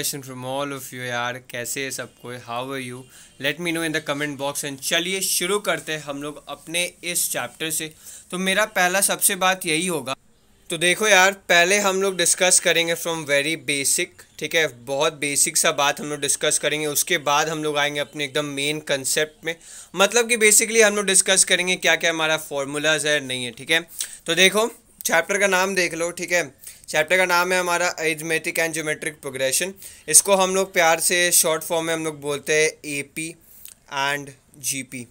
Question from all of you यार, कैसे है सबको, how are you, let me know in the comment box. And चलिए शुरू करते हैं हम लोग अपने इस चैप्टर से। तो मेरा पहला सबसे बात यही होगा, तो देखो यार, पहले हम लोग डिस्कस करेंगे फ्रॉम वेरी बेसिक, ठीक है, बहुत बेसिक सा बात हम लोग डिस्कस करेंगे। उसके बाद हम लोग आएंगे अपने एकदम मेन कंसेप्ट में, मतलब कि बेसिकली हम लोग डिस्कस करेंगे क्या क्या हमारा फॉर्मूलाज है नहीं है, ठीक है। तो देखो चैप्टर का नाम देख लो, ठीक है। चैप्टर का नाम है हमारा अरिथमेटिक एंड ज्योमेट्रिक प्रोग्रेशन। इसको हम लोग प्यार से शॉर्ट फॉर्म में हम लोग बोलते हैं एपी एंड जीपी,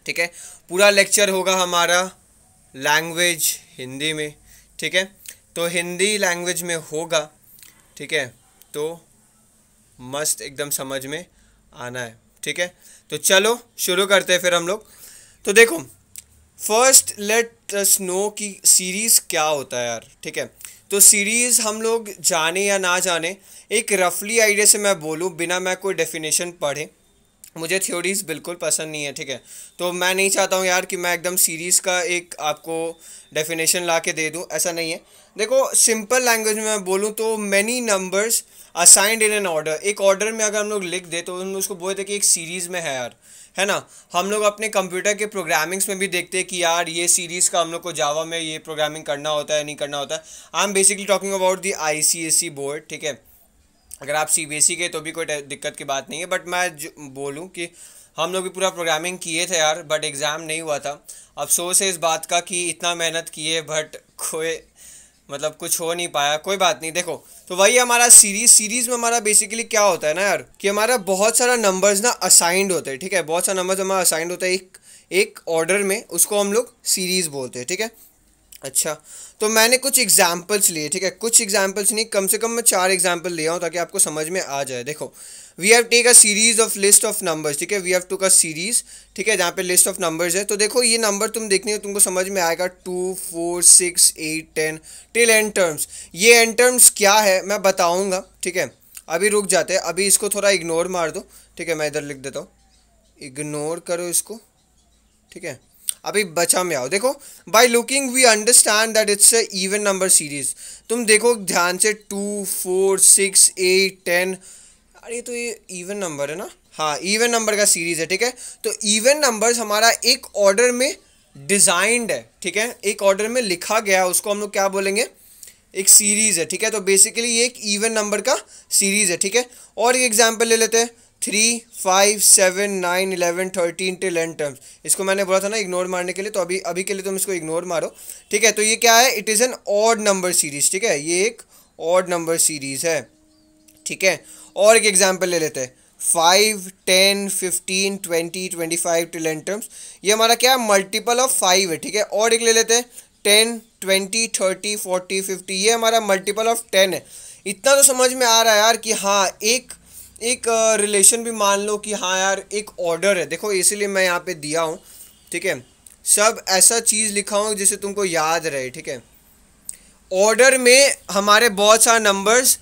ठीक है। पूरा लेक्चर होगा हमारा लैंग्वेज हिंदी में, ठीक है। तो हिंदी लैंग्वेज में होगा, ठीक है। तो मस्त एकदम समझ में आना है, ठीक है। तो चलो शुरू करते हैं फिर हम लोग। तो देखो फर्स्ट लेट अस नो कि सीरीज़ क्या होता है यार, ठीक है। तो सीरीज़ हम लोग जाने या ना जाने, एक रफली आइडिया से मैं बोलूँ बिना मैं कोई डेफिनेशन पढ़े, मुझे थ्योरीज बिल्कुल पसंद नहीं है, ठीक है। तो मैं नहीं चाहता हूँ यार कि मैं एकदम सीरीज़ का एक आपको डेफिनेशन ला के दे दूँ, ऐसा नहीं है। देखो सिंपल लैंग्वेज में मैं बोलूँ तो many numbers assigned in an order, एक ऑर्डर में अगर हम लोग लिख दे तो हम उसको बोलते कि एक सीरीज़ में है यार, है ना। हम लोग अपने कंप्यूटर के प्रोग्रामिंग्स में भी देखते हैं कि यार ये सीरीज़ का हम लोग को जावा में ये प्रोग्रामिंग करना होता है नहीं करना होता है। I am basically talking about the ICSE board, ठीक है। अगर आप सीबीएसई के तो भी कोई दिक्कत की बात नहीं है, बट मैं बोलूँ कि हम लोग भी पूरा प्रोग्रामिंग किए थे यार, बट एग्ज़ाम नहीं हुआ था। अफसोस है इस बात का कि इतना मेहनत किए बट कोई मतलब कुछ हो नहीं पाया, कोई बात नहीं। देखो तो वही हमारा सीरीज़ में हमारा बेसिकली क्या होता है ना यार, कि हमारा बहुत सारा नंबर्स ना असाइंड होते हैं, ठीक है। बहुत सारा नंबर्स हमारा असाइंड होता है एक ऑर्डर में, उसको हम लोग सीरीज़ बोलते हैं, ठीक है। अच्छा, तो मैंने कुछ एग्जाम्पल्स लिए, ठीक है। कुछ एग्जाम्पल्स नहीं, कम से कम मैं 4 एग्जाम्पल लिया हूँ ताकि आपको समझ में आ जाए। देखो we have take a series of list of numbers, ठीक है। वी हैव टूक अ सीरीज, ठीक है, जहाँ पे लिस्ट ऑफ नंबर्स है। तो देखो ये नंबर तुम देखने को तुमको समझ में आएगा 2 4 6 8 10 टिल एन टर्म्स। ये एन टर्म्स क्या है मैं बताऊँगा, ठीक है। अभी रुक जाते हैं, अभी इसको थोड़ा इग्नोर मार दो, ठीक है। मैं इधर लिख देता हूँ, इग्नोर करो इसको, ठीक है। अभी बचा में आओ। देखो by looking we understand that it's a even number series. तुम देखो ध्यान से 2 4 6 8 10, अरे तो ये इवन नंबर है ना, हाँ इवन नंबर का सीरीज है, ठीक है। तो इवन नंबर्स हमारा एक ऑर्डर में डिजाइंड है, ठीक है, एक ऑर्डर में लिखा गया है, उसको हम लोग क्या बोलेंगे, एक सीरीज है, ठीक है। तो बेसिकली ये एक इवन नंबर का सीरीज है, ठीक है। और एक एग्जांपल ले लेते हैं 3 5 7 9 11 13 टिल एन टर्म्स। इसको मैंने बोला था ना इग्नोर मारने के लिए, तो अभी अभी के लिए तुम इसको इग्नोर मारो, ठीक है। तो ये क्या है, it is an odd number series, ठीक है, ये एक ऑड नंबर सीरीज है, ठीक है। और एक एग्जांपल ले लेते हैं 5 10 15 20 25 टिल एन टर्म्स। ये हमारा क्या है, मल्टीपल ऑफ 5 है, ठीक है। और एक ले लेते हैं 10 20 30 40 50, ये हमारा मल्टीपल ऑफ 10 है। इतना तो समझ में आ रहा है यार कि हाँ एक एक रिलेशन भी मान लो कि हाँ यार एक ऑर्डर है। देखो इसीलिए मैं यहाँ पे दिया हूँ, ठीक है, सब ऐसा चीज़ लिखा हूँ जिससे तुमको याद रहे, ठीक है। ऑर्डर में हमारे बहुत सारे नंबर्स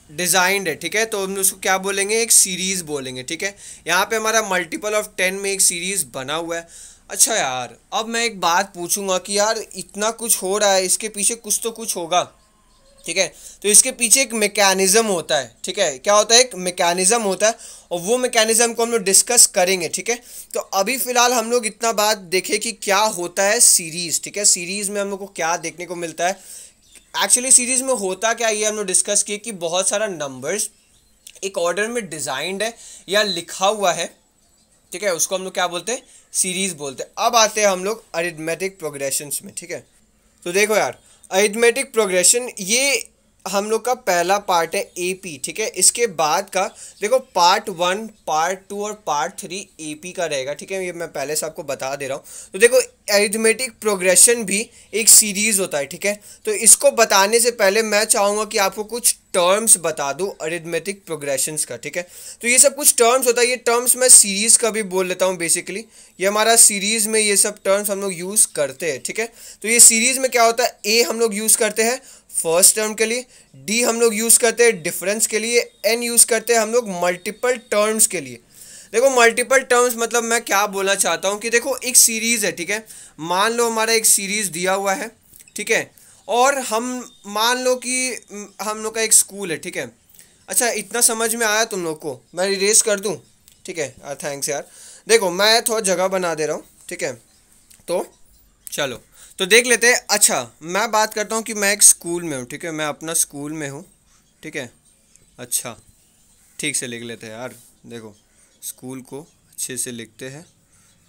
डिजाइंड है, ठीक है। तो हम उसको क्या बोलेंगे, एक सीरीज बोलेंगे, ठीक है। यहाँ पे हमारा मल्टीपल ऑफ 10 में एक सीरीज बना हुआ है। अच्छा यार, अब मैं एक बात पूछूंगा कि यार इतना कुछ हो रहा है, इसके पीछे कुछ तो कुछ होगा, ठीक है। तो इसके पीछे एक मैकेनिज्म होता है, ठीक है। क्या होता है, एक मैकेनिज्म होता है, और वो मैकेनिज्म को हम लोग डिस्कस करेंगे, ठीक है। तो अभी फिलहाल हम लोग इतना बात देखें कि क्या होता है सीरीज, ठीक है। सीरीज में हम लोग को क्या देखने को मिलता है, एक्चुअली सीरीज में होता क्या, ये हम लोग डिस्कस किए कि बहुत सारा नंबर्स एक ऑर्डर में डिजाइंड है या लिखा हुआ है, ठीक है, उसको हम लोग क्या बोलते हैं, सीरीज बोलते हैं। अब आते हैं हम लोग अरिथमेटिक प्रोग्रेशंस में, ठीक है। तो देखो यार अरिथमेटिक प्रोग्रेशन ये हम लोग का पहला पार्ट है एपी, ठीक है। इसके बाद का देखो पार्ट 1 पार्ट 2 और पार्ट 3 एपी का रहेगा, ठीक है। ये मैं पहले से आपको बता दे रहा हूँ। तो देखो अरिथमेटिक प्रोग्रेशन भी एक सीरीज होता है, ठीक है। तो इसको बताने से पहले मैं चाहूँगा कि आपको कुछ टर्म्स बता दूँ अरिथमेटिक प्रोग्रेशंस का, ठीक है। तो ये सब कुछ टर्म्स होता है, ये टर्म्स मैं सीरीज़ का भी बोल लेता हूँ बेसिकली। ये हमारा सीरीज़ में ये सब टर्म्स हम लोग यूज़ करते हैं, ठीक है। तो ये सीरीज़ में क्या होता है, ए हम लोग यूज़ करते हैं फर्स्ट टर्म के लिए, डी हम लोग यूज़ करते हैं डिफरेंस के लिए, एन यूज़ करते हैं हम लोग मल्टीपल टर्म्स के लिए। देखो मल्टीपल टर्म्स मतलब मैं क्या बोलना चाहता हूँ कि देखो एक सीरीज़ है, ठीक है। मान लो हमारा एक सीरीज़ दिया हुआ है, ठीक है। और हम मान लो कि हम लोग का एक स्कूल है, ठीक है। अच्छा इतना समझ में आया तुम लोग को, मैं इरेज कर दूँ? ठीक है यार, थैंक्स यार। देखो मैं थोड़ा जगह बना दे रहा हूँ, ठीक है। तो चलो तो देख लेते हैं। अच्छा मैं बात करता हूँ कि मैं एक स्कूल में हूँ, ठीक है, मैं अपना स्कूल में हूँ, ठीक है। अच्छा ठीक से लिख लेते हैं यार, देखो स्कूल को अच्छे से लिखते हैं,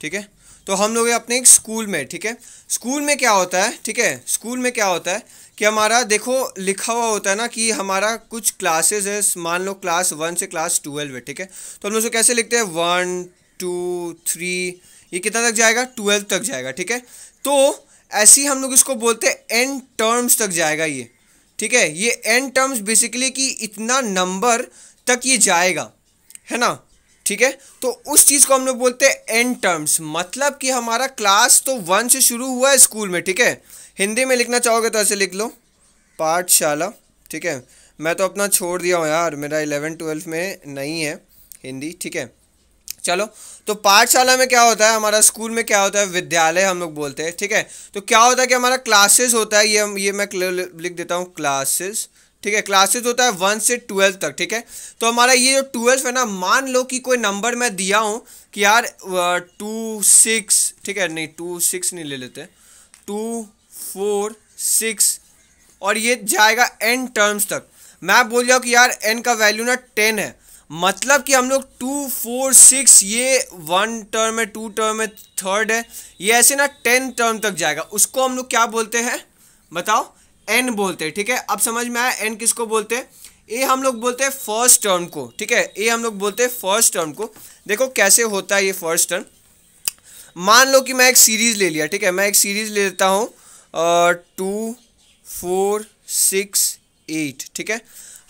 ठीक है। तो हम लोग अपने एक स्कूल में, ठीक है। स्कूल में क्या होता है, ठीक है, स्कूल में क्या होता है कि हमारा देखो लिखा हुआ होता है ना कि हमारा कुछ क्लासेस है, मान लो क्लास 1 से क्लास 12 है, ठीक है। तो हम लोग कैसे लिखते हैं, 1 2 3, ये कितना तक जाएगा, 12 तक जाएगा, ठीक है। तो ऐसे ही हम लोग इसको बोलते हैं एन टर्म्स तक जाएगा ये, ठीक है। ये एन टर्म्स बेसिकली कि इतना नंबर तक ये जाएगा, है ना, ठीक है। तो उस चीज़ को हम लोग बोलते हैं एन टर्म्स, मतलब कि हमारा क्लास तो 1 से शुरू हुआ है स्कूल में, ठीक है। हिंदी में लिखना चाहोगे तो ऐसे लिख लो, पाठशाला, ठीक है। मैं तो अपना छोड़ दिया हूँ यार, मेरा 11-12 में नहीं है हिंदी, ठीक है। चलो तो पाठशाला में क्या होता है, हमारा स्कूल में क्या होता है, विद्यालय हम लोग बोलते हैं, ठीक है। तो क्या होता है कि हमारा क्लासेस होता है, ये मैं लिख देता हूँ क्लासेस, ठीक है। क्लासेस होता है 1 से 12 तक, ठीक है। तो हमारा ये जो 12 है ना, मान लो कि कोई नंबर मैं दिया हूँ कि यार 2 6, ठीक है, नहीं 2 6 नहीं ले लेते, 2 4 6, और ये जाएगा एन टर्म्स तक। मैं बोल जाऊँ कि यार एन का वैल्यू ना 10 है, मतलब कि हम लोग 2 4 6, ये 1 टर्म है, 2 टर्म है, थर्ड है, ये ऐसे ना 10 टर्म तक जाएगा। उसको हम लोग क्या बोलते हैं बताओ, एन बोलते हैं, ठीक है। अब समझ में आया एन किसको बोलते हैं। ए हम लोग बोलते हैं फर्स्ट टर्म को, ठीक है, ए हम लोग बोलते हैं फर्स्ट टर्म को। देखो कैसे होता है ये फर्स्ट टर्म। मान लो कि मैं एक सीरीज़ ले लिया, ठीक है, मैं एक सीरीज़ ले लेता हूँ 2 4 6 8, ठीक है।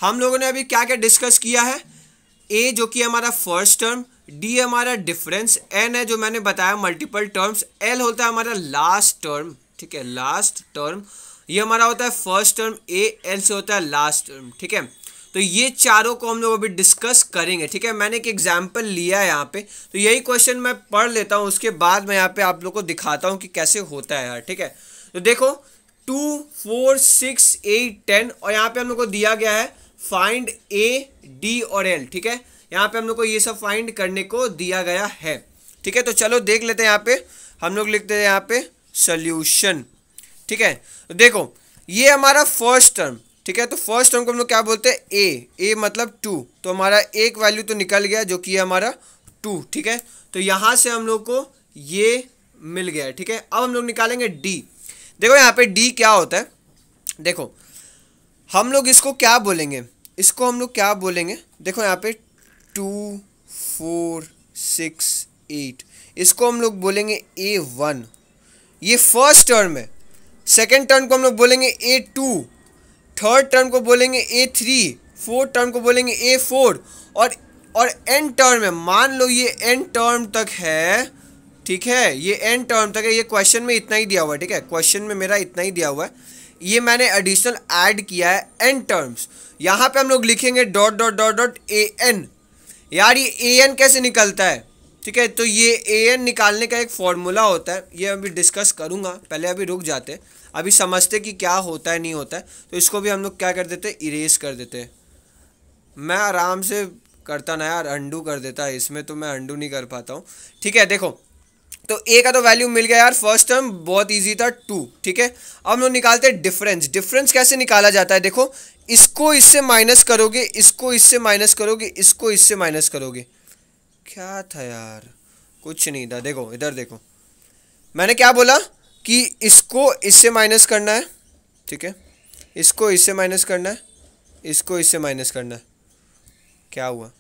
हम लोगों ने अभी क्या क्या डिस्कस किया है, ए जो कि हमारा फर्स्ट टर्म, डी हमारा डिफरेंस, एन है जो मैंने बताया मल्टीपल टर्म्स, एल होता है हमारा लास्ट टर्म, ठीक है, लास्ट टर्म, ये हमारा होता है फर्स्ट टर्म, ए एल से होता है लास्ट टर्म, ठीक है। तो ये चारों को हम लोग अभी डिस्कस करेंगे, ठीक है। मैंने एक एग्जाम्पल लिया है यहाँ पे, तो यही क्वेश्चन मैं पढ़ लेता हूँ, उसके बाद मैं यहाँ पे आप लोग को दिखाता हूँ कि कैसे होता है यार, ठीक है। तो देखो 2 4 6 8 10, और यहाँ पे हम लोग को दिया गया है फाइंड ए डी और एल, ठीक है। यहाँ पे हम लोग को ये सब फाइंड करने को दिया गया है, ठीक है। तो चलो देख लेते हैं, यहाँ पे हम लोग लिखते हैं यहाँ पे सोल्यूशन, ठीक है। तो देखो ये हमारा फर्स्ट टर्म, ठीक है। तो फर्स्ट टर्म को हम लोग क्या बोलते हैं, ए मतलब 2, तो हमारा एक वैल्यू तो निकल गया जो कि है हमारा 2, ठीक है। तो यहाँ से हम लोग को ये मिल गया है, ठीक है। अब हम लोग निकालेंगे डी। देखो यहाँ पे डी क्या होता है, देखो हम लोग इसको क्या बोलेंगे, इसको हम लोग क्या बोलेंगे, देखो यहाँ पे 2 4 6 8, इसको हम लोग बोलेंगे A1, ये फर्स्ट टर्म है। सेकेंड टर्म को हम लोग बोलेंगे A2, थर्ड टर्म को बोलेंगे A3, फोर्थ टर्म को बोलेंगे A4, और एन टर्म है, मान लो ये एन टर्म तक है, ठीक है, ये एन टर्म तक है। ये क्वेश्चन में इतना ही दिया हुआ है, ठीक है, क्वेश्चन में मेरा इतना ही दिया हुआ है, ये मैंने एडिशनल ऐड किया है एन टर्म्स। यहाँ पे हम लोग लिखेंगे dot dot dot dot A N. यार ये ए एन कैसे निकलता है, ठीक है। तो ये ए एन निकालने का एक फॉर्मूला होता है, ये अभी डिस्कस करूँगा, पहले अभी रुक जाते हैं, अभी समझते कि क्या होता है नहीं होता है। तो इसको भी हम लोग क्या कर देते हैं, इरेज कर देते हैं। मैं आराम से करता ना यार, अंडू कर देता है, इसमें तो मैं अंडू नहीं कर पाता हूँ, ठीक है। देखो तो ए का तो वैल्यू मिल गया यार, फर्स्ट टर्म बहुत इजी था 2, ठीक है। अब हम लोग निकालते हैं डिफरेंस। डिफरेंस कैसे निकाला जाता है, देखो इसको इससे माइनस करोगे, इसको इससे माइनस करोगे, इसको इससे माइनस करोगे। क्या था यार, कुछ नहीं था। देखो इधर देखो, मैंने क्या बोला कि इसको इससे माइनस करना है, ठीक है, इसको इससे माइनस करना है, इसको इससे माइनस करना है। क्या हुआ,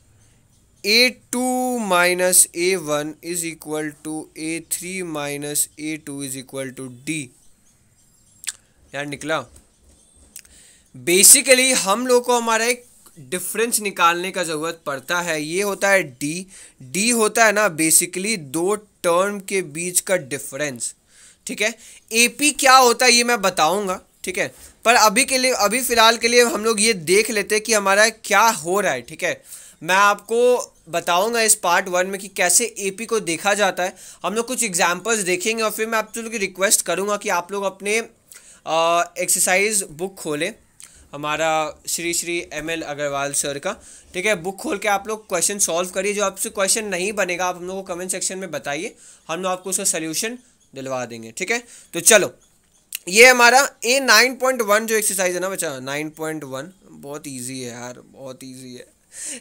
A2 minus A1 is equal to A3 minus A2 is equal to D। यार निकला। बेसिकली हम लोग को हमारा एक डिफरेंस निकालने का ज़रूरत पड़ता है, ये होता है D होता है ना बेसिकली दो टर्म के बीच का डिफरेंस, ठीक है। AP क्या होता है ये मैं बताऊंगा, ठीक है, पर अभी के लिए, अभी फ़िलहाल के लिए हम लोग ये देख लेते हैं कि हमारा क्या हो रहा है, ठीक है। मैं आपको बताऊंगा इस पार्ट 1 में कि कैसे एपी को देखा जाता है। हम लोग कुछ एग्जांपल्स देखेंगे और फिर मैं आप लोगों की रिक्वेस्ट करूंगा कि आप लोग अपने एक्सरसाइज बुक खोलें, हमारा श्री श्री ML अग्रवाल सर का, ठीक है। बुक खोल के आप लोग क्वेश्चन सॉल्व करिए। जो आपसे क्वेश्चन नहीं बनेगा आप हम लोग को कमेंट सेक्शन में बताइए, हम लोग आपको उसका सोल्यूशन दिलवा देंगे, ठीक है। तो चलो, ये हमारा A 9.1 जो एक्सरसाइज है ना बच्चा, 9.1 बहुत ईजी है यार, बहुत ईजी है,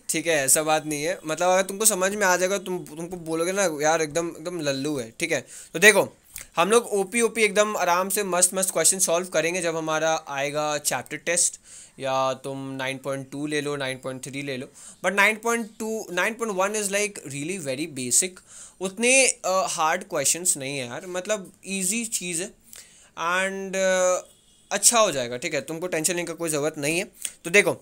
ठीक है। ऐसा बात नहीं है, मतलब अगर तुमको समझ में आ जाएगा तुमको बोलोगे ना यार एकदम एकदम लल्लू है, ठीक है। तो देखो, हम लोग ओपी एकदम आराम से मस्त मस्त क्वेश्चन सॉल्व करेंगे जब हमारा आएगा चैप्टर टेस्ट, या तुम 9.2 ले लो, 9.3 ले लो, but 9.1 is like really very basic. उतने हार्ड क्वेश्चंस नहीं है यार, मतलब इजी चीज़ है एंड अच्छा हो जाएगा, ठीक है। तुमको टेंशन लेने का कोई ज़रूरत नहीं है। तो देखो,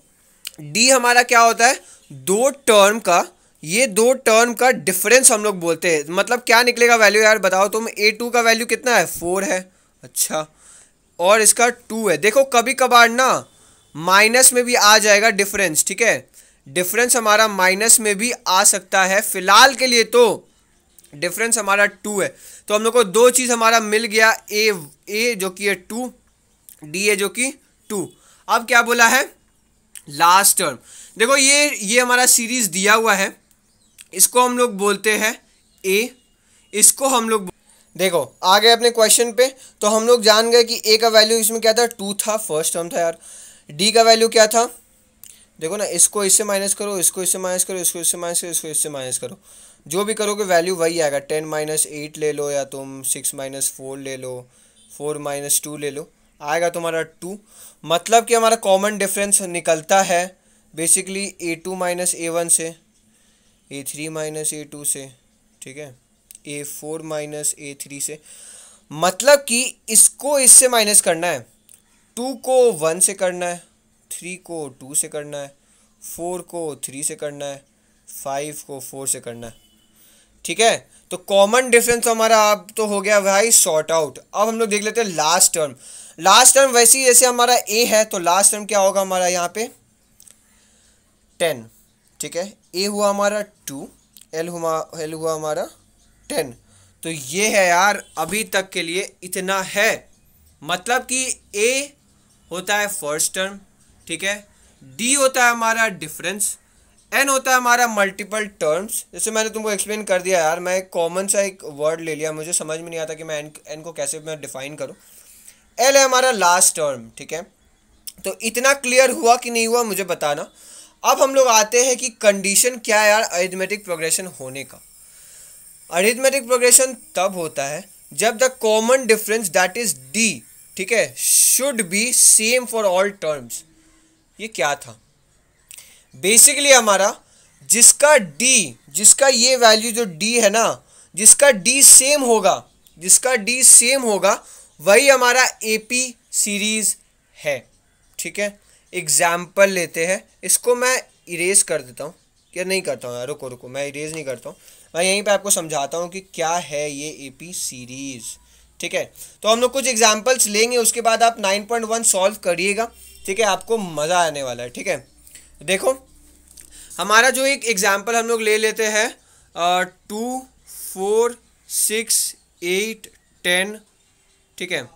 डी हमारा क्या होता है, दो टर्म का, ये दो टर्म का डिफरेंस हम लोग बोलते हैं। मतलब क्या निकलेगा वैल्यू यार, बताओ तुम। A2 का वैल्यू कितना है, 4 है, अच्छा, और इसका 2 है। देखो कभी कभार ना माइनस में भी आ जाएगा डिफरेंस, ठीक है। डिफरेंस हमारा माइनस में भी आ सकता है, फिलहाल के लिए तो डिफरेंस हमारा 2 है। तो हम लोग को दो चीज़ हमारा मिल गया, ए जो कि है 2, डी है जो कि 2। अब क्या बोला है, लास्ट टर्म। देखो ये हमारा सीरीज दिया हुआ है, इसको हम लोग बोलते हैं ए, इसको हम लोग देखो आ गए अपने क्वेश्चन पे। तो हम लोग जान गए कि ए का वैल्यू इसमें क्या था, 2 था, फर्स्ट टर्म था यार। डी का वैल्यू क्या था, देखो ना, इसको इससे माइनस करो, इसको इससे माइनस करो, इसको इससे माइनस करो, इसको इससे माइनस करो, जो भी करोगे वैल्यू वही आएगा। 10 - 8 ले लो, या तुम 6 - 4 ले लो, 4 - 2 ले लो, आएगा तुम्हारा 2। मतलब कि हमारा कॉमन डिफरेंस निकलता है बेसिकली A2 - A1 से, A3 - A2 से, ठीक है, A4 - A3 से। मतलब कि इसको इससे माइनस करना है, 2 को 1 से करना है, 3 को 2 से करना है, 4 को 3 से करना है, 5 को 4 से करना है, ठीक है। तो कॉमन डिफरेंस हमारा अब तो हो गया भाई सॉर्ट आउट। अब हम लोग देख लेते हैं लास्ट टर्म। लास्ट टर्म वैसे ही जैसे हमारा ए है, तो लास्ट टर्म क्या होगा हमारा यहाँ पे 10, ठीक है। ए हुआ हमारा 2, एल हुआ हमारा 10। तो ये है यार, अभी तक के लिए इतना है। मतलब कि ए होता है फर्स्ट टर्म, ठीक है, डी होता है हमारा डिफरेंस, एन होता है हमारा मल्टीपल टर्म्स। जैसे मैंने तुमको एक्सप्लेन कर दिया यार, मैं एक कॉमन सा एक वर्ड ले लिया, मुझे समझ में नहीं आता कि मैं एन को कैसे मैं डिफाइन करूँ। एल है हमारा लास्ट टर्म, ठीक है। तो इतना क्लियर हुआ कि नहीं हुआ मुझे बताना। अब हम लोग आते हैं कि कंडीशन क्या है यार अरिथमेटिक प्रोग्रेशन होने का। अरिथमेटिक प्रोग्रेशन तब होता है जब the common difference that is D, ठीक है, should be same for all terms. ये क्या था, बेसिकली हमारा जिसका डी, जिसका ये वैल्यू जो डी है ना, जिसका डी सेम होगा, जिसका डी सेम होगा वही हमारा एपी सीरीज है, ठीक है। एग्जाम्पल लेते हैं, इसको मैं इरेज कर देता हूँ, क्या नहीं करता हूँ यार, रुको रुको, मैं इरेज नहीं करता हूँ, मैं यहीं पे आपको समझाता हूँ कि क्या है ये एपी सीरीज, ठीक है। तो हम लोग कुछ एग्जाम्पल्स लेंगे, उसके बाद आप 9.1 सॉल्व करिएगा, ठीक है, आपको मज़ा आने वाला है, ठीक है। देखो हमारा जो एक एग्जाम्पल हम लोग ले लेते हैं 2, 4, 6, 8, 10, ठीक है।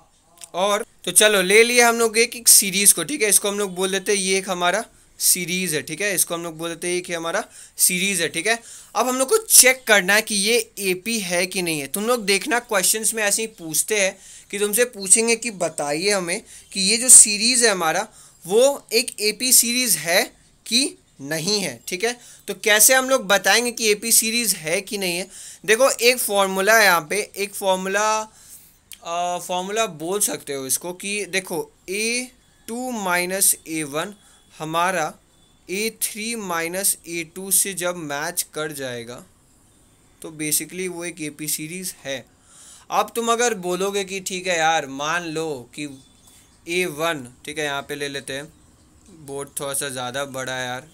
और तो चलो ले लिए हम लोग एक सीरीज़ को, ठीक है, इसको हम लोग बोल देते हैं ये एक हमारा सीरीज़ है, ठीक है, इसको हम लोग बोल देते हैं कि हमारा सीरीज़ है, ठीक है। अब हम लोग को चेक करना है कि ये एपी है कि नहीं है। तुम लोग देखना क्वेश्चंस में ऐसे ही पूछते हैं कि तुमसे पूछेंगे कि बताइए हमें कि ये जो सीरीज़ है हमारा वो एक एपी सीरीज़ है कि नहीं है, ठीक है। तो कैसे हम लोग बताएंगे कि एपी सीरीज़ है कि नहीं है। देखो एक फॉर्मूला है यहाँ पे, एक फॉर्मूला बोल सकते हो इसको कि देखो A2 - A1 हमारा A3 - A2 से जब मैच कर जाएगा तो बेसिकली वो एक एपी सीरीज़ है। अब तुम अगर बोलोगे कि ठीक है यार, मान लो कि A1, ठीक है, यहाँ पे ले लेते हैं, बोर्ड थोड़ा सा ज़्यादा बड़ा है यार,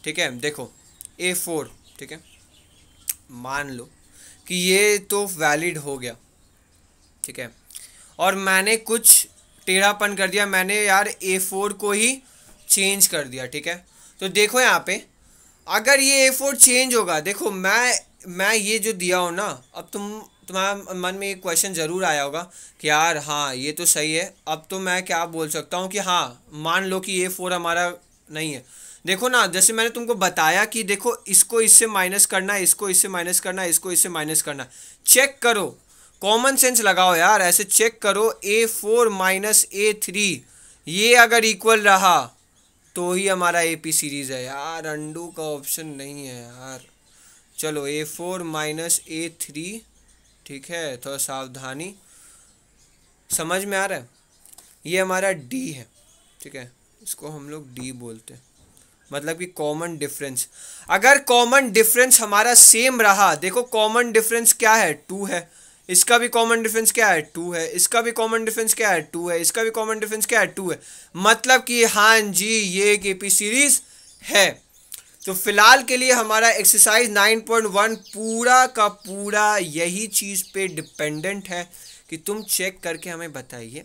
ठीक है। देखो A4, ठीक है, मान लो कि ये तो वैलिड हो गया, ठीक है, और मैंने कुछ टेढ़ापन कर दिया, मैंने यार A4 को ही चेंज कर दिया, ठीक है। तो देखो यहाँ पे अगर ये A4 चेंज होगा, देखो मैं ये जो दिया हो ना, अब तुम्हारे मन में एक क्वेश्चन ज़रूर आया होगा कि यार हाँ ये तो सही है, अब तो मैं क्या बोल सकता हूँ कि हाँ मान लो कि A4 हमारा नहीं है। देखो ना, जैसे मैंने तुमको बताया कि देखो इसको इससे माइनस करना है, इसको इससे माइनस करना है, इसको इससे माइनस करना है। चेक करो, कॉमन सेंस लगाओ यार, ऐसे चेक करो। A4 माइनस A3 ये अगर इक्वल रहा तो ही हमारा AP सीरीज़ है यार, अंडू का ऑप्शन नहीं है यार। चलो A4 माइनस A3, ठीक है, थोड़ा सावधानी, समझ में आ रहा है। ये हमारा D है, ठीक है, इसको हम लोग D बोलते हैं, मतलब कि कॉमन डिफरेंस। अगर कॉमन डिफरेंस हमारा सेम रहा, देखो कॉमन डिफरेंस क्या है, 2 है, इसका भी कॉमन डिफरेंस क्या है, 2 है, इसका भी कॉमन डिफरेंस क्या है, 2 है, इसका भी कॉमन डिफरेंस क्या है, 2 है, मतलब कि हाँ जी ये एक AP सीरीज है। तो फिलहाल के लिए हमारा एक्सरसाइज 9.1 पूरा का पूरा यही चीज़ पे डिपेंडेंट है कि तुम चेक करके हमें बताइए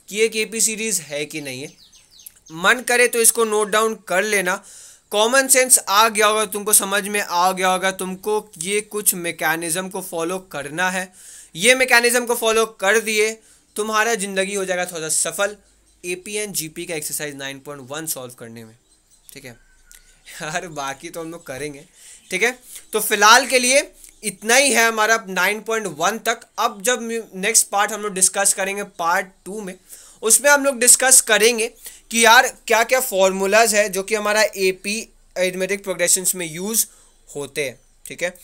कि एक AP सीरीज है कि नहीं है। मन करे तो इसको नोट डाउन कर लेना। कॉमन सेंस आ गया होगा तुमको, समझ में आ गया होगा तुमको, ये कुछ मैकेनिज्म को फॉलो करना है। ये मैकेनिज्म को फॉलो कर दिए तुम्हारा ज़िंदगी हो जाएगा थोड़ा सफल AP एंड GP का एक्सरसाइज 9.1 सॉल्व करने में, ठीक है यार, बाकी तो हम लोग करेंगे, ठीक है। तो फिलहाल के लिए इतना ही है हमारा 9.1 तक। अब जब नेक्स्ट पार्ट हम लोग डिस्कस करेंगे पार्ट 2 में, उसमें हम लोग डिस्कस करेंगे कि यार क्या क्या फॉर्मूलाज है जो कि हमारा AP अरिथमेटिक प्रोग्रेशंस में यूज़ होते हैं, ठीक है।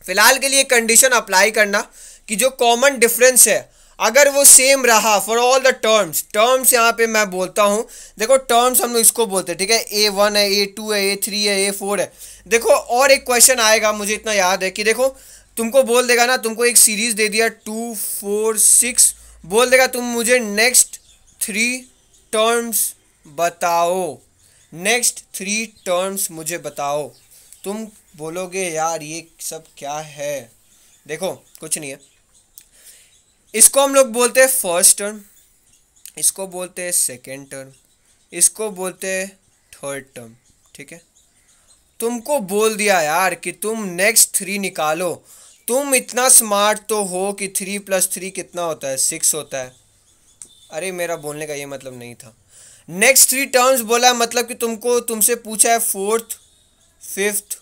फिलहाल के लिए कंडीशन अप्लाई करना कि जो कॉमन डिफरेंस है अगर वो सेम रहा फॉर ऑल द टर्म्स यहाँ पे मैं बोलता हूँ, देखो टर्म्स हम लोग इसको बोलते हैं, ठीक है। A1 है, A2 है, A3 है, A4 है। देखो और एक क्वेश्चन आएगा, मुझे इतना याद है कि देखो तुमको बोल देगा ना, तुमको एक सीरीज दे दिया 2 4 6, बोल देगा तुम मुझे नेक्स्ट 3 टर्म्स बताओ, नेक्स्ट 3 टर्म्स मुझे बताओ। तुम बोलोगे यार ये सब क्या है, देखो कुछ नहीं है। इसको हम लोग बोलते हैं फर्स्ट टर्म, इसको बोलते हैं सेकेंड टर्म, इसको बोलते हैं थर्ड टर्म, ठीक है। तुमको बोल दिया यार कि तुम नेक्स्ट 3 निकालो। तुम इतना स्मार्ट तो हो कि 3 + 3 कितना होता है, 6 होता है। अरे मेरा बोलने का ये मतलब नहीं था। नेक्स्ट 3 टर्म्स बोला मतलब कि तुमसे पूछा है 4th 5th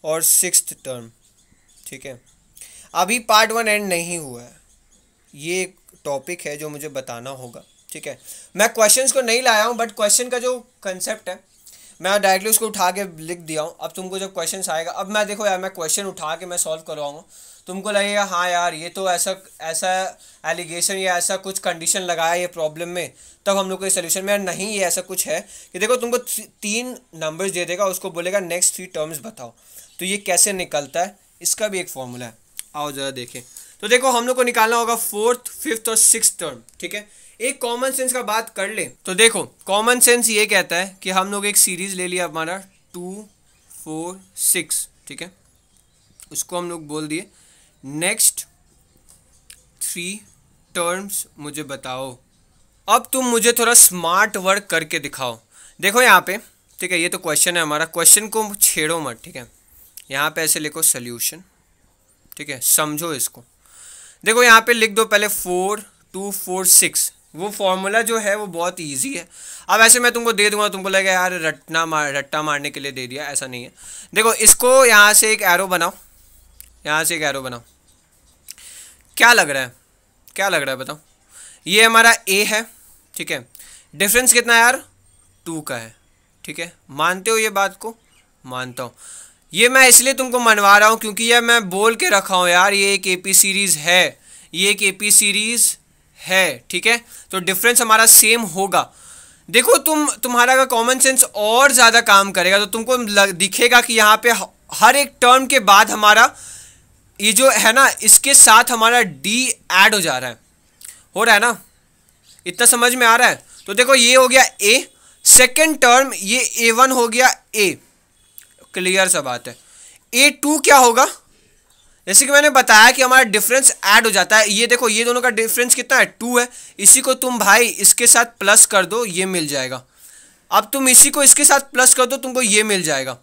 और 6th टर्म, ठीक है। अभी पार्ट 1 एंड नहीं हुआ है, ये एक टॉपिक है जो मुझे बताना होगा, ठीक है। मैं क्वेश्चंस को नहीं लाया हूँ, बट क्वेश्चन का जो कंसेप्ट है मैं डायरेक्टली उसको उठा के लिख दिया हूँ। अब तुमको जब क्वेश्चंस आएगा, अब मैं देखो यार मैं क्वेश्चन उठा के मैं सॉल्व करवाऊँगा, तुमको लगेगा हाँ यार ये तो ऐसा एलिगेशन या ऐसा कुछ कंडीशन लगाया ये प्रॉब्लम में, तब हम लोग को सोल्यूशन में। नहीं, ये ऐसा कुछ है कि देखो तुमको 3 नंबर्स दे देगा, उसको बोलेगा नेक्स्ट 3 टर्म्स बताओ। तो ये कैसे निकलता है, इसका भी एक फॉर्मूला है, आओ ज़रा देखें। तो देखो हम लोग को निकालना होगा 4th 5th और 6th टर्म, ठीक है। एक कॉमन सेंस का बात कर ले तो देखो कॉमन सेंस ये कहता है कि हम लोग एक सीरीज ले लिया हमारा 2 4 6, ठीक है। उसको हम लोग बोल दिए नेक्स्ट 3 टर्म्स मुझे बताओ। अब तुम मुझे थोड़ा स्मार्ट वर्क करके दिखाओ। देखो यहाँ पे, ठीक है, ये तो क्वेश्चन है हमारा, क्वेश्चन को छेड़ो मत, ठीक है। यहाँ पे ऐसे लिखो सोल्यूशन, ठीक है, समझो इसको। देखो यहाँ पे लिख दो पहले 4 2 4 6, वो फॉर्मूला जो है वो बहुत इजी है। अब ऐसे मैं तुमको दे दूंगा, तुमको लगेगा यार रट्टा मारने के लिए दे दिया, ऐसा नहीं है। देखो इसको यहाँ से एक एरो बनाओ, यहाँ से एक एरो बनाओ। क्या लग रहा है, क्या लग रहा है बताओ। ये हमारा A है, ठीक है। डिफरेंस कितना है यार, 2 का है, ठीक है। मानते हो ये बात को, मानता हूँ। ये मैं इसलिए तुमको मनवा रहा हूँ क्योंकि ये मैं बोल के रखा हूँ यार ये एक AP सीरीज़ है, ये एक AP सीरीज़ है, ठीक है। तो डिफरेंस हमारा सेम होगा। देखो तुम्हारा का कॉमन सेंस और ज़्यादा काम करेगा, तो तुमको दिखेगा कि यहाँ पे हर एक टर्म के बाद हमारा ये जो है ना, इसके साथ हमारा D ऐड हो जा रहा है, हो रहा है ना, इतना समझ में आ रहा है। तो देखो ये हो गया A, सेकेंड टर्म ये A1 हो गया A, क्लियर सा बात है। A2 क्या होगा, जैसे कि मैंने बताया कि हमारा डिफरेंस ऐड हो जाता है। ये देखो ये दोनों का डिफरेंस कितना है, 2 है। इसी को तुम भाई इसके साथ प्लस कर दो, ये मिल जाएगा। अब तुम इसी को इसके साथ प्लस कर दो, तुमको ये मिल जाएगा।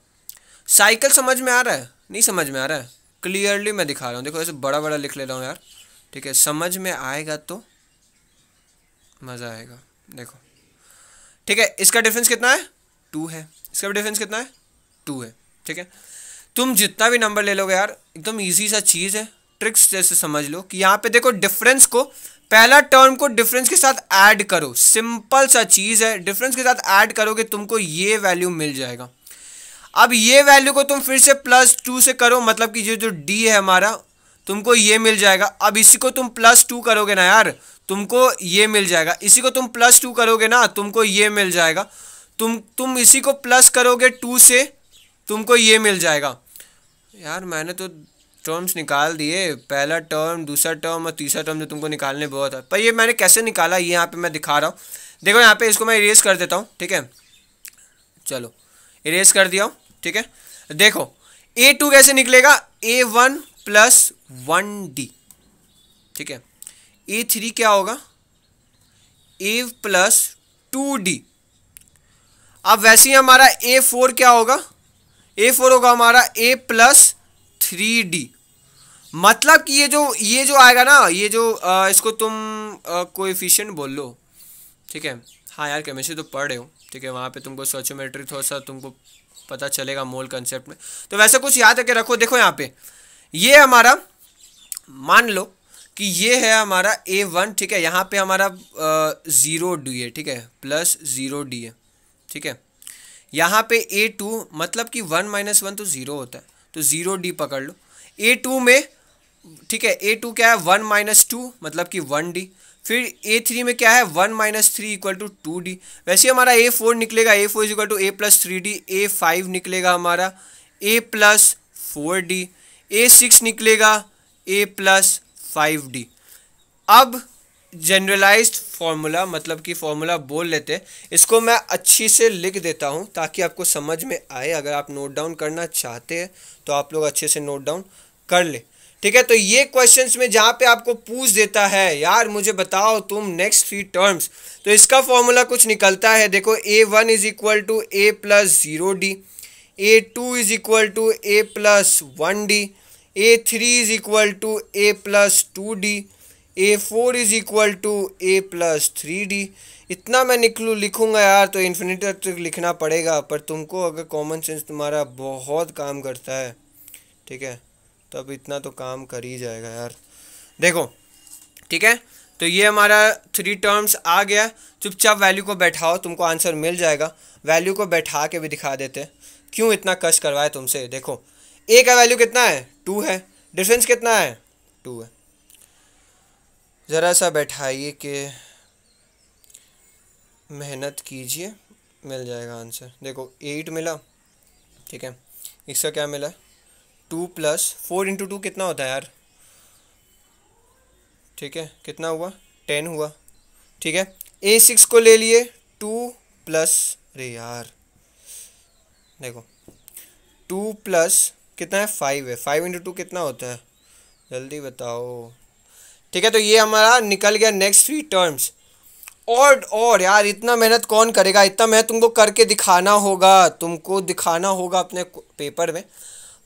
साइकिल समझ में आ रहा है, नहीं समझ में आ रहा है, क्लियरली मैं दिखा रहा हूँ, देखो ऐसे बड़ा बड़ा लिख ले रहा हूँ यार, ठीक है, समझ में आएगा तो मज़ा आएगा। देखो ठीक है, इसका डिफरेंस कितना है 2 है, इसका डिफरेंस कितना है 2 है, ठीक है। तुम जितना भी नंबर ले लोगे यार, एकदम इजी सा चीज़ है, ट्रिक्स जैसे समझ लो कि यहाँ पे देखो डिफरेंस को, पहला टर्म को डिफरेंस के साथ ऐड करो, सिंपल सा चीज़ है, डिफरेंस के साथ ऐड करोगे तुमको ये वैल्यू मिल जाएगा। अब ये वैल्यू को तुम फिर से +2 से करो, मतलब कि ये जो डी है हमारा, तुमको ये मिल जाएगा। अब इसी को तुम +2 करोगे ना यार, तुमको ये मिल जाएगा। इसी को तुम +2 करोगे ना, तुमको ये मिल जाएगा। तुम इसी को प्लस करोगे 2 से, तुमको ये मिल जाएगा। यार मैंने तो टर्म्स निकाल दिए, पहला टर्म, दूसरा टर्म और तीसरा टर्म जो तुमको निकालने बहुत है, पर ये मैंने कैसे निकाला ये यहाँ पे मैं दिखा रहा हूँ। देखो यहाँ पे इसको मैं इरेज कर देता हूँ, ठीक है, चलो इरेज कर दिया हूँ, ठीक है। देखो A2 कैसे निकलेगा, A1 + 1D, ठीक है। A3 क्या होगा, A + 2D। अब वैसे ही हमारा A4 क्या होगा, A4 होगा हमारा A + 3D। मतलब कि ये जो आएगा ना, ये जो इसको तुम कोएफिशिएंट बोल लो, ठीक है। हाँ यार केमिस्ट्री तो पढ़ रहे हो, ठीक है, वहाँ पे तुमको स्टोइचियोमेट्री थोड़ा सा तुमको पता चलेगा मोल कंसेप्ट में, तो वैसा कुछ याद करके रखो। देखो यहाँ पे ये हमारा, मान लो कि ये है हमारा A1, ठीक है, यहाँ पे हमारा 0D है, ठीक है, +0D है, ठीक है। यहाँ पे A2 मतलब कि 1 - 1 तो 0 होता है, तो 0D पकड़ लो। A2 में, ठीक है, A2 क्या है 1 - 2 मतलब कि 1D। फिर A3 में क्या है 1 - 3 = 2D। वैसे हमारा A4 निकलेगा, A4 = A + 3D। A5 निकलेगा हमारा A + 4D। A6 निकलेगा A + 5D। अब जनरलाइज्ड फॉर्मूला, मतलब कि फॉर्मूला बोल लेते हैं, इसको मैं अच्छी से लिख देता हूँ ताकि आपको समझ में आए। अगर आप नोट डाउन करना चाहते हैं तो आप लोग अच्छे से नोट डाउन कर ले, ठीक है। तो ये क्वेश्चंस में जहाँ पे आपको पूछ देता है यार मुझे बताओ तुम नेक्स्ट 3 टर्म्स, तो इसका फॉर्मूला कुछ निकलता है। देखो A1 = A + 0D, A2 = A + 1D, A3 = A + 2D, A4 = A + 3D। इतना मैं लिखूंगा यार तो इन्फिनिटी तक लिखना पड़ेगा, पर तुमको अगर कॉमन सेंस तुम्हारा बहुत काम करता है, ठीक है, तब इतना तो काम कर ही जाएगा यार। देखो ठीक है, तो ये हमारा 3 टर्म्स आ गया। चुपचाप वैल्यू को बैठाओ, तुमको आंसर मिल जाएगा। वैल्यू को बैठा के भी दिखा देते हैं, क्यों इतना कष्ट करवाए तुमसे। देखो A का वैल्यू कितना है 2 है, डिफरेंस कितना है 2 है। ज़रा सा बैठाइए कि मेहनत कीजिए, मिल जाएगा आंसर। देखो 8 मिला, ठीक है, इसका क्या मिला 2 + 4 × 2 कितना होता है यार, ठीक है, कितना हुआ 10 हुआ, ठीक है। A6 को ले लिए 2 + अरे यार देखो 2 + कितना है 5 है, 5 × 2 कितना होता है जल्दी बताओ, ठीक है। तो ये हमारा निकल गया नेक्स्ट 3 टर्म्स। और यार इतना मेहनत कौन करेगा, इतना मेहनत तुमको करके दिखाना होगा, तुमको दिखाना होगा अपने पेपर में।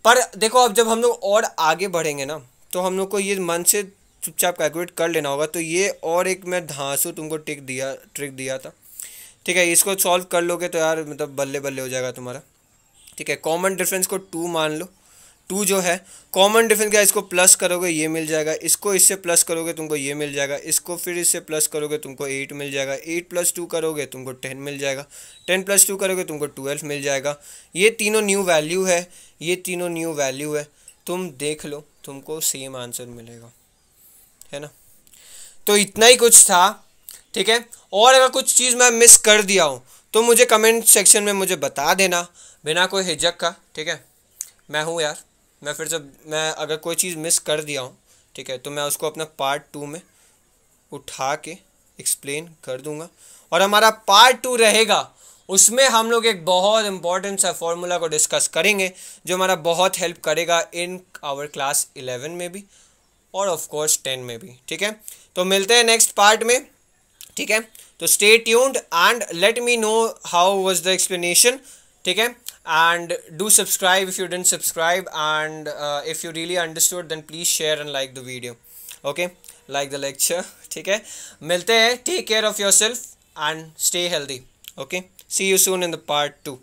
पर देखो अब जब हम लोग और आगे बढ़ेंगे ना, तो हम लोग को ये मन से चुपचाप कैलकुलेट कर लेना होगा। तो ये और एक मैं धांसू तुमको ट्रिक दिया था, ठीक है, इसको सॉल्व कर लोगे तो यार मतलब बल्ले बल्ले हो जाएगा तुम्हारा, ठीक है। कॉमन डिफरेंस को 2 मान लो, 2 जो है कॉमन डिफरेंस क्या, इसको प्लस करोगे ये मिल जाएगा, इसको इससे प्लस करोगे तुमको ये मिल जाएगा, इसको फिर इससे प्लस करोगे तुमको 8 मिल जाएगा, 8 + 2 करोगे तुमको 10 मिल जाएगा, 10 + 2 करोगे तुमको 12 मिल जाएगा। ये तीनों न्यू वैल्यू है, ये तीनों न्यू वैल्यू है, तुम देख लो तुमको सेम आंसर मिलेगा, है ना। तो इतना ही कुछ था, ठीक है। और अगर कुछ चीज़ मैं मिस कर दिया हूँ तो मुझे कमेंट सेक्शन में मुझे बता देना बिना कोई हिचक का, ठीक है। मैं हूँ यार, मैं फिर से मैं अगर कोई चीज़ मिस कर दिया हूँ, ठीक है, तो मैं उसको अपना पार्ट 2 में उठा के एक्सप्लेन कर दूंगा। और हमारा पार्ट 2 रहेगा, उसमें हम लोग एक बहुत इंपॉर्टेंट सा फॉर्मूला को डिस्कस करेंगे जो हमारा बहुत हेल्प करेगा इन आवर क्लास 11 में भी और ऑफ कोर्स 10 में भी, ठीक है। तो मिलते हैं नेक्स्ट पार्ट में, ठीक है। तो stay tuned and let me know how was the explanation, ठीक है। and do subscribe if you didn't subscribe, and if you really understood then please share and like the video. Okay, like the lecture. ठीक है, मिलते हैं. Take care of yourself and stay healthy. Okay, see you soon in the part 2.